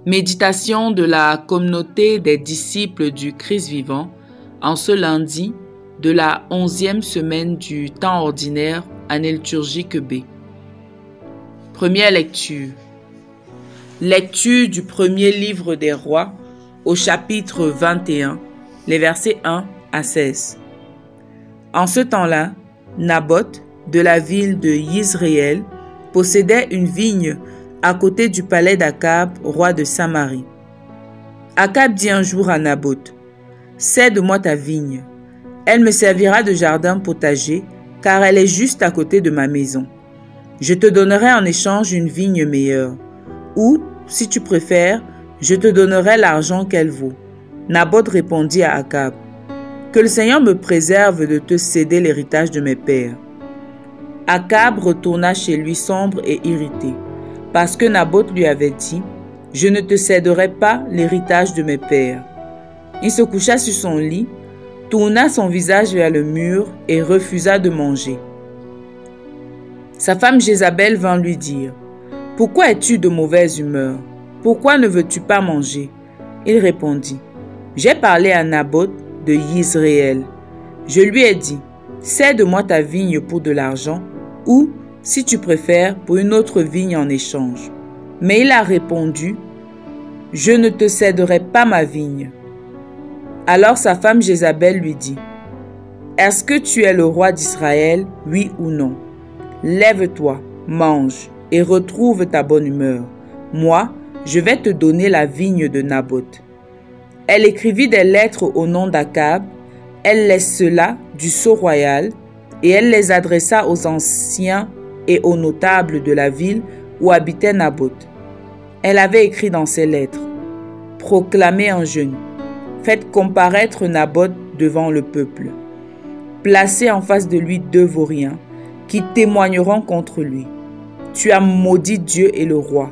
Méditation de la communauté des disciples du Christ vivant en ce lundi de la 11e semaine du temps ordinaire, année liturgique B. Première lecture. Lecture du premier livre des rois au chapitre 21, les versets 1 à 16. En ce temps-là, Naboth, de la ville de Yizréel, possédait une vigne à côté du palais d'Akab, roi de Samarie. Akab dit un jour à Naboth, « Cède-moi ta vigne. Elle me servira de jardin potager, car elle est juste à côté de ma maison. Je te donnerai en échange une vigne meilleure. Ou, si tu préfères, je te donnerai l'argent qu'elle vaut. » Naboth répondit à Akab, « Que le Seigneur me préserve de te céder l'héritage de mes pères. » Akab retourna chez lui sombre et irrité, parce que Naboth lui avait dit, « Je ne te céderai pas l'héritage de mes pères. » Il se coucha sur son lit, tourna son visage vers le mur et refusa de manger. Sa femme Jézabel vint lui dire, « Pourquoi es-tu de mauvaise humeur? Pourquoi ne veux-tu pas manger? » Il répondit, « J'ai parlé à Naboth de Yizréel. Je lui ai dit, « Cède-moi ta vigne pour de l'argent, ou, si tu préfères, pour une autre vigne en échange. » Mais il a répondu, « Je ne te céderai pas ma vigne. » Alors sa femme Jézabel lui dit, « Est-ce que tu es le roi d'Israël, oui ou non? Lève-toi, mange et retrouve ta bonne humeur. Moi, je vais te donner la vigne de Naboth. » Elle écrivit des lettres au nom d'Akab, elle les scella du sceau royal et elle les adressa aux anciens et aux notables de la ville où habitait Naboth. Elle avait écrit dans ces lettres, « Proclamez un jeûne, faites comparaître Naboth devant le peuple. Placez en face de lui 2 vauriens qui témoigneront contre lui. Tu as maudit Dieu et le roi.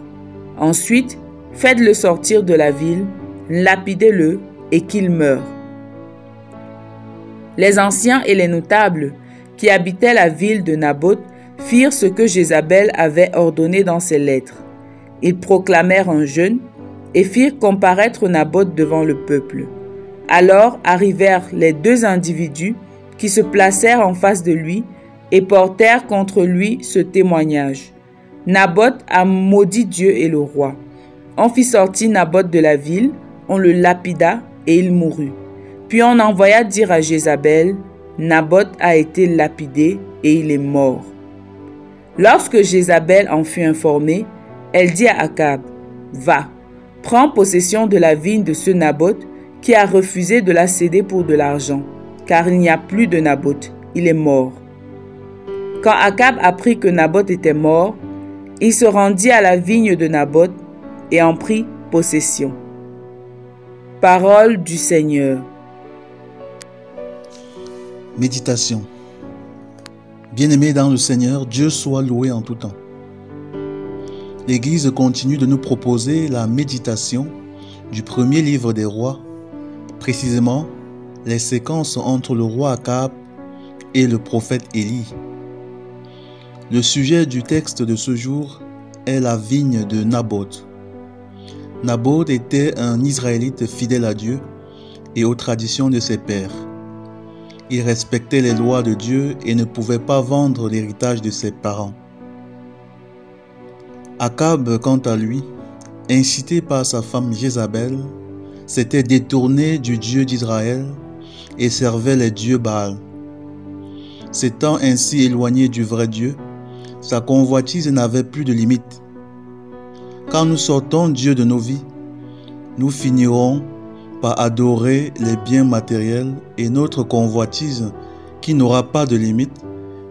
Ensuite, faites-le sortir de la ville, lapidez-le et qu'il meure. » Les anciens et les notables qui habitaient la ville de Naboth firent ce que Jézabel avait ordonné dans ses lettres. Ils proclamèrent un jeûne et firent comparaître Naboth devant le peuple. Alors arrivèrent les 2 individus qui se placèrent en face de lui et portèrent contre lui ce témoignage. Naboth a maudit Dieu et le roi. On fit sortir Naboth de la ville, on le lapida et il mourut. Puis on envoya dire à Jézabel, Naboth a été lapidé et il est mort. Lorsque Jézabel en fut informée, elle dit à Akab, va, prends possession de la vigne de ce Naboth qui a refusé de la céder pour de l'argent, car il n'y a plus de Naboth, il est mort. Quand Akab apprit que Naboth était mort, il se rendit à la vigne de Naboth et en prit possession. Parole du Seigneur. Méditation. Bien-aimés dans le Seigneur, Dieu soit loué en tout temps. L'Église continue de nous proposer la méditation du premier livre des rois, précisément les séquences entre le roi Akab et le prophète Élie. Le sujet du texte de ce jour est la vigne de Naboth. Naboth était un Israélite fidèle à Dieu et aux traditions de ses pères. Il respectait les lois de Dieu et ne pouvait pas vendre l'héritage de ses parents. Akab, quant à lui, incité par sa femme Jézabel, s'était détourné du Dieu d'Israël et servait les dieux Baal. S'étant ainsi éloigné du vrai Dieu, sa convoitise n'avait plus de limite. Quand nous sortons Dieu de nos vies, nous finirons par adorer les biens matériels et notre convoitise, qui n'aura pas de limite,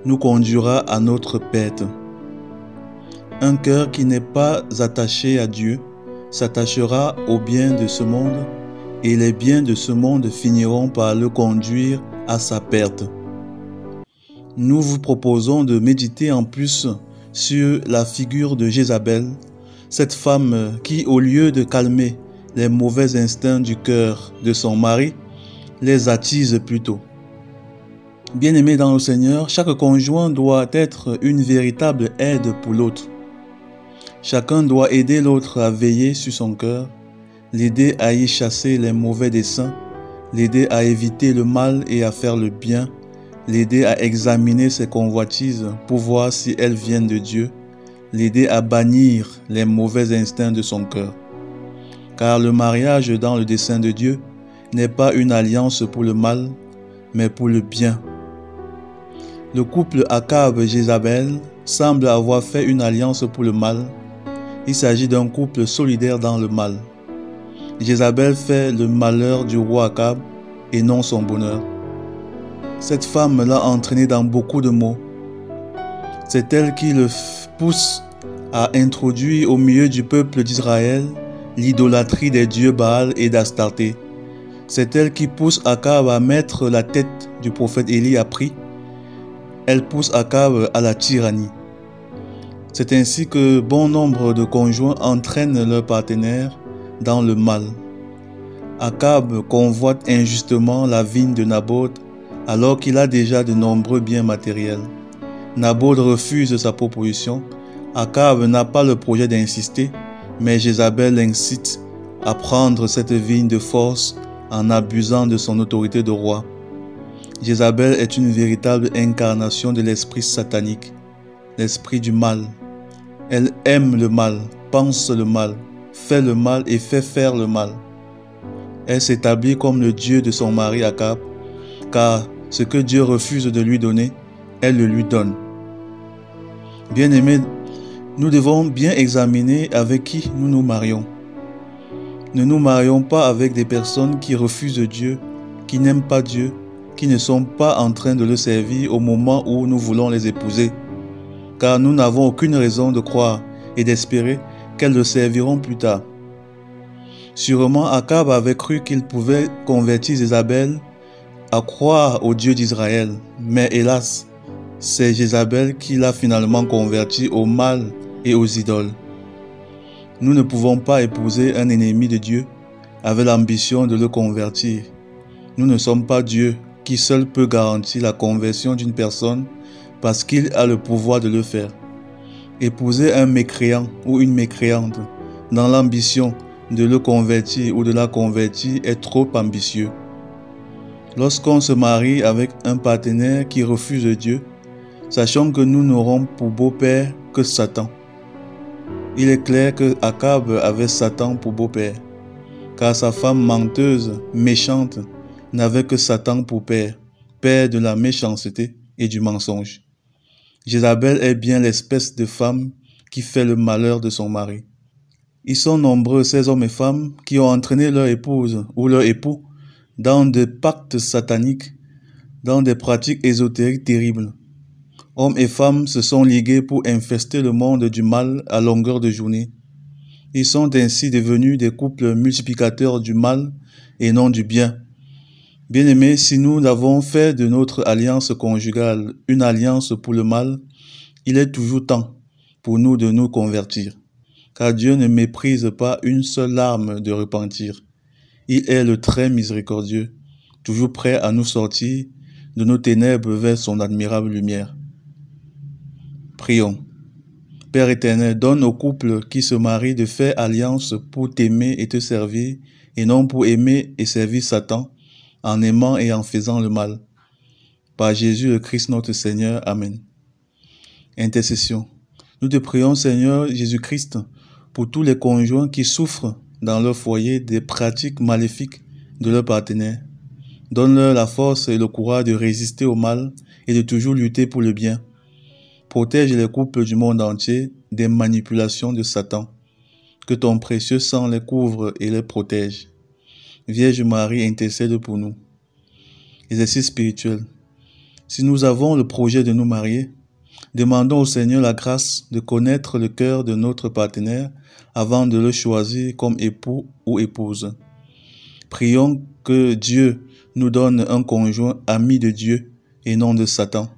nous conduira à notre perte. Un cœur qui n'est pas attaché à Dieu s'attachera aux biens de ce monde et les biens de ce monde finiront par le conduire à sa perte. Nous vous proposons de méditer en plus sur la figure de Jézabel, cette femme qui, au lieu de calmer les mauvais instincts du cœur de son mari, les attise plutôt. Bien-aimés dans le Seigneur, chaque conjoint doit être une véritable aide pour l'autre. Chacun doit aider l'autre à veiller sur son cœur, l'aider à y chasser les mauvais desseins, l'aider à éviter le mal et à faire le bien, l'aider à examiner ses convoitises pour voir si elles viennent de Dieu, l'aider à bannir les mauvais instincts de son cœur. Car le mariage dans le dessein de Dieu n'est pas une alliance pour le mal, mais pour le bien. Le couple Akab-Jézabel semble avoir fait une alliance pour le mal. Il s'agit d'un couple solidaire dans le mal. Jézabel fait le malheur du roi Akab et non son bonheur. Cette femme l'a entraîné dans beaucoup de maux. C'est elle qui le pousse à introduire au milieu du peuple d'Israël l'idolâtrie des dieux Baal et d'Astarté. C'est elle qui pousse Akab à mettre la tête du prophète Élie à prix. Elle pousse Akab à la tyrannie. C'est ainsi que bon nombre de conjoints entraînent leurs partenaires dans le mal. Akab convoite injustement la vigne de Naboth alors qu'il a déjà de nombreux biens matériels. Naboth refuse sa proposition. Akab n'a pas le projet d'insister, mais Jézabel l'incite à prendre cette vigne de force en abusant de son autorité de roi. Jézabel est une véritable incarnation de l'esprit satanique, l'esprit du mal. Elle aime le mal, pense le mal, fait le mal et fait faire le mal. Elle s'établit comme le Dieu de son mari Akab, car ce que Dieu refuse de lui donner, elle le lui donne. Bien-aimés, nous devons bien examiner avec qui nous nous marions. Ne nous marions pas avec des personnes qui refusent Dieu, qui n'aiment pas Dieu, qui ne sont pas en train de le servir au moment où nous voulons les épouser. Car nous n'avons aucune raison de croire et d'espérer qu'elles le serviront plus tard. Sûrement, Akab avait cru qu'il pouvait convertir Jézabel à croire au Dieu d'Israël. Mais hélas, c'est Jézabel qui l'a finalement converti au mal et aux idoles. Nous ne pouvons pas épouser un ennemi de Dieu avec l'ambition de le convertir. Nous ne sommes pas Dieu qui seul peut garantir la conversion d'une personne parce qu'il a le pouvoir de le faire. Épouser un mécréant ou une mécréante dans l'ambition de le convertir ou de la convertir est trop ambitieux. Lorsqu'on se marie avec un partenaire qui refuse Dieu, sachons que nous n'aurons pour beau-père que Satan. Il est clair que Akab avait Satan pour beau-père, car sa femme menteuse, méchante, n'avait que Satan pour père, père de la méchanceté et du mensonge. Jézabel est bien l'espèce de femme qui fait le malheur de son mari. Ils sont nombreux ces hommes et femmes qui ont entraîné leur épouse ou leur époux dans des pactes sataniques, dans des pratiques ésotériques terribles. Hommes et femmes se sont ligués pour infester le monde du mal à longueur de journée. Ils sont ainsi devenus des couples multiplicateurs du mal et non du bien. Bien-aimés, si nous avons fait de notre alliance conjugale une alliance pour le mal, il est toujours temps pour nous de nous convertir, car Dieu ne méprise pas une seule larme de repentir. Il est le très miséricordieux, toujours prêt à nous sortir de nos ténèbres vers son admirable lumière. Prions. Père éternel, donne aux couples qui se marient de faire alliance pour t'aimer et te servir, et non pour aimer et servir Satan, en aimant et en faisant le mal. Par Jésus le Christ notre Seigneur. Amen. Intercession. Nous te prions, Seigneur Jésus-Christ, pour tous les conjoints qui souffrent dans leur foyer des pratiques maléfiques de leurs partenaires. Donne-leur la force et le courage de résister au mal et de toujours lutter pour le bien. Protège les couples du monde entier des manipulations de Satan. Que ton précieux sang les couvre et les protège. Vierge Marie, intercède pour nous. Exercice spirituel. Si nous avons le projet de nous marier, demandons au Seigneur la grâce de connaître le cœur de notre partenaire avant de le choisir comme époux ou épouse. Prions que Dieu nous donne un conjoint ami de Dieu et non de Satan.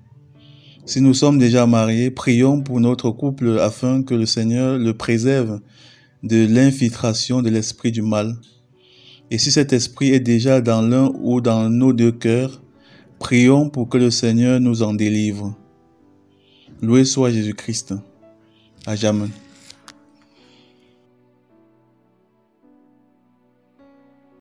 Si nous sommes déjà mariés, prions pour notre couple afin que le Seigneur le préserve de l'infiltration de l'esprit du mal. Et si cet esprit est déjà dans l'un ou dans nos deux cœurs, prions pour que le Seigneur nous en délivre. Loué soit Jésus-Christ. À jamais.